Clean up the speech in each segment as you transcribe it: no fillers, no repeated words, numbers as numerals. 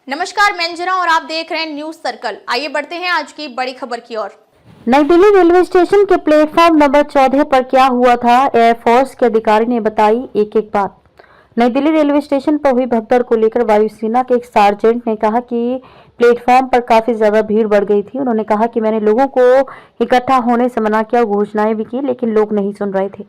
नमस्कार, मैं अंजना और आप देख रहे हैं न्यूज सर्कल। आइए बढ़ते हैं आज की बड़ी खबर की ओर। नई दिल्ली रेलवे स्टेशन के प्लेटफॉर्म नंबर 14 पर क्या हुआ था, एयरफोर्स के अधिकारी ने बताई एक एक बात। नई दिल्ली रेलवे स्टेशन पर हुई भगदड़ को लेकर वायुसेना के एक सार्जेंट ने कहा कि प्लेटफॉर्म पर काफी ज्यादा भीड़ बढ़ गई थी। उन्होंने कहा कि मैंने लोगों को इकट्ठा होने से मना किया, घोषणाएं भी की, लेकिन लोग नहीं सुन रहे थे।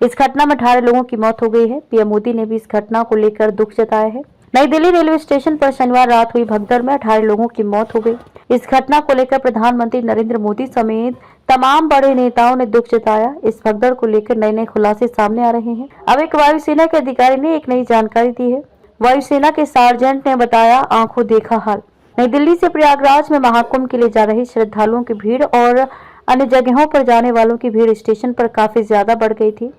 इस घटना में 18 लोगों की मौत हो गई है। पीएम मोदी ने भी इस घटना को लेकर दुख जताया है। नई दिल्ली रेलवे स्टेशन पर शनिवार रात हुई भगदड़ में 18 लोगों की मौत हो गई। इस घटना को लेकर प्रधानमंत्री नरेंद्र मोदी समेत तमाम बड़े नेताओं ने दुख जताया। इस भगदड़ को लेकर नए नए खुलासे सामने आ रहे हैं। अब एक वायुसेना के अधिकारी ने एक नई जानकारी दी है। वायुसेना के सार्जेंट ने बताया, आंखों देखा हाल। नई दिल्ली से प्रयागराज में महाकुंभ के लिए जा रहे श्रद्धालुओं की भीड़ और अन्य जगहों पर जाने वालों की भीड़ स्टेशन पर काफी ज्यादा बढ़ गई थी,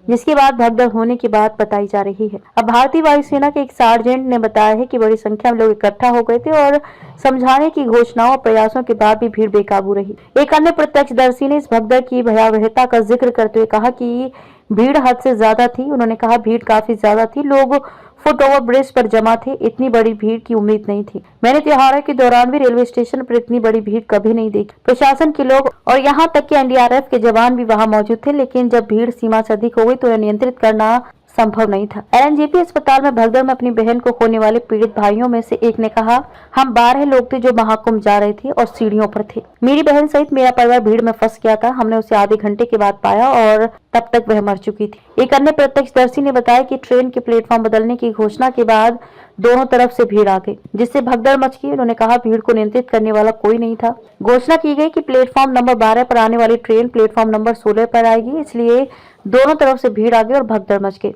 जिसके बाद भगदड़ होने की बात बताई जा रही है। अब भारतीय वायुसेना के एक सार्जेंट ने बताया है कि बड़ी संख्या में लोग इकट्ठा हो गए थे और समझाने की घोषणाओं और प्रयासों के बाद भी भीड़ बेकाबू रही। एक अन्य प्रत्यक्षदर्शी ने इस भगदड़ की भयावहता का जिक्र करते हुए कहा कि भीड़ हद से ज्यादा थी। उन्होंने कहा, भीड़ काफी ज्यादा थी, लोग फुट ओवर ब्रिज पर जमा थे। इतनी बड़ी भीड़ की उम्मीद नहीं थी। मैंने त्योहारों के दौरान भी रेलवे स्टेशन पर इतनी बड़ी भीड़ कभी नहीं देखी। प्रशासन के लोग और यहाँ तक कि एनडीआरएफ के जवान भी वहाँ मौजूद थे, लेकिन जब भीड़ सीमा से अधिक हो गई तो उन्हें नियंत्रित करना संभव नहीं था। एलएनजेपी अस्पताल में भगदड़ में अपनी बहन को खोने वाले पीड़ित भाइयों में से एक ने कहा, हम 12 लोग थे जो महाकुंभ जा रहे थे और सीढ़ियों पर थे। मेरी बहन सहित मेरा परिवार भीड़ में फंस गया था। हमने उसे आधे घंटे के बाद पाया और तब तक वह मर चुकी थी। एक अन्य प्रत्यक्षदर्शी ने बताया कि ट्रेन के प्लेटफॉर्म बदलने की घोषणा के बाद दोनों तरफ से भीड़ आ गई, जिससे भगदड़ मच गई। उन्होंने कहा, भीड़ को नियंत्रित करने वाला कोई नहीं था। घोषणा की गई कि प्लेटफॉर्म नंबर 12 पर आने वाली ट्रेन प्लेटफॉर्म नंबर 16 पर आएगी, इसलिए दोनों तरफ से भीड़ आ गई और भगदड़ मच गई।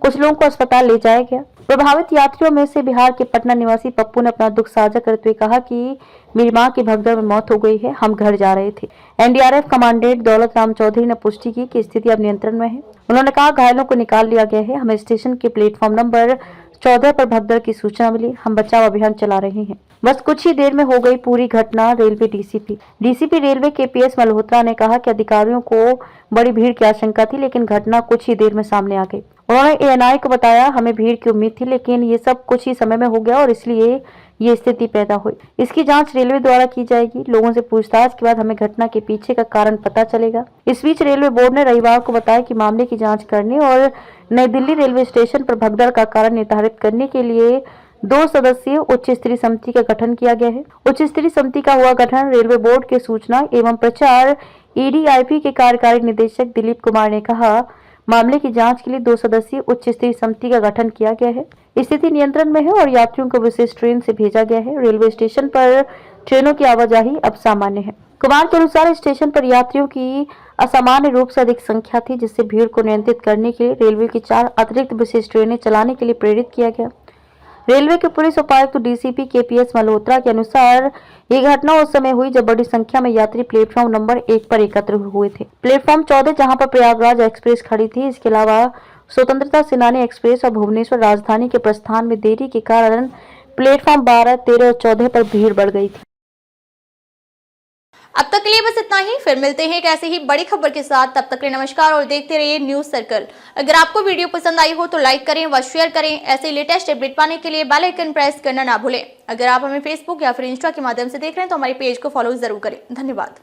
कुछ लोगों को अस्पताल ले जाया गया। प्रभावित यात्रियों में से बिहार के पटना निवासी पप्पू ने अपना दुख साझा करते हुए कहा कि मेरी मां की भगदड़ में मौत हो गई है, हम घर जा रहे थे। एनडीआरएफ कमांडेंट दौलत राम चौधरी ने पुष्टि की कि स्थिति अब नियंत्रण में है। उन्होंने कहा, घायलों को निकाल लिया गया है। हमें स्टेशन के प्लेटफॉर्म नंबर 14 पर भगदड़ की सूचना मिली। हम बचाव अभियान चला रहे हैं। बस कुछ ही देर में हो गई पूरी घटना। Railway DCP railway KPS Malhotra ने कहा कि अधिकारियों को बड़ी भीड़ की आशंका थी, लेकिन घटना कुछ ही देर में सामने आ गई। उन्होंने एएनआई को बताया, हमें भीड़ की उम्मीद थी, लेकिन ये सब कुछ ही समय में हो गया और इसलिए ये स्थिति पैदा हुई। इसकी जांच रेलवे द्वारा की जाएगी। लोगों से पूछताछ के बाद हमें घटना के पीछे का कारण पता चलेगा। इस बीच रेलवे बोर्ड ने रविवार को बताया कि मामले की जांच करने और नई दिल्ली रेलवे स्टेशन पर भगदड़ का कारण निर्धारित करने के लिए 2 सदस्यीय उच्च स्तरीय समिति का गठन किया गया है। उच्च स्तरीय समिति का हुआ गठन रेलवे बोर्ड के सूचना एवं प्रचार ईडीआईपी के कार्यकारी निदेशक दिलीप कुमार ने कहा, मामले की जांच के लिए 2 सदस्यीय उच्च स्तरीय समिति का गठन किया गया है। स्थिति नियंत्रण में है और यात्रियों को विशेष ट्रेन से भेजा गया है। रेलवे स्टेशन पर ट्रेनों की आवाजाही अब सामान्य है। कुमार के अनुसार स्टेशन पर यात्रियों की असामान्य रूप से अधिक संख्या थी, जिससे भीड़ को नियंत्रित करने के लिए रेलवे की 4 अतिरिक्त विशेष ट्रेनें चलाने के लिए प्रेरित किया गया। रेलवे के पुलिस उपायुक्त डीसीपी केपीएस मल्होत्रा के अनुसार ये घटना उस समय हुई जब बड़ी संख्या में यात्री प्लेटफॉर्म नंबर 1 पर एकत्र हुए थे। प्लेटफॉर्म 14 जहां पर प्रयागराज एक्सप्रेस खड़ी थी। इसके अलावा स्वतंत्रता सेनानी एक्सप्रेस और भुवनेश्वर राजधानी के प्रस्थान में देरी के कारण प्लेटफॉर्म 12, 13 और 14 पर भीड़ बढ़ गई थी। अब तक के लिए बस इतना ही। फिर मिलते हैं एक ऐसी ही बड़ी खबर के साथ। तब तक के लिए नमस्कार और देखते रहिए न्यूज सर्कल। अगर आपको वीडियो पसंद आई हो तो लाइक करें व शेयर करें। ऐसे लेटेस्ट अपडेट पाने के लिए बेल आइकन प्रेस करना ना भूलें। अगर आप हमें फेसबुक या फिर इंस्टा के माध्यम से देख रहे हैं तो हमारे पेज को फॉलो जरूर करें। धन्यवाद।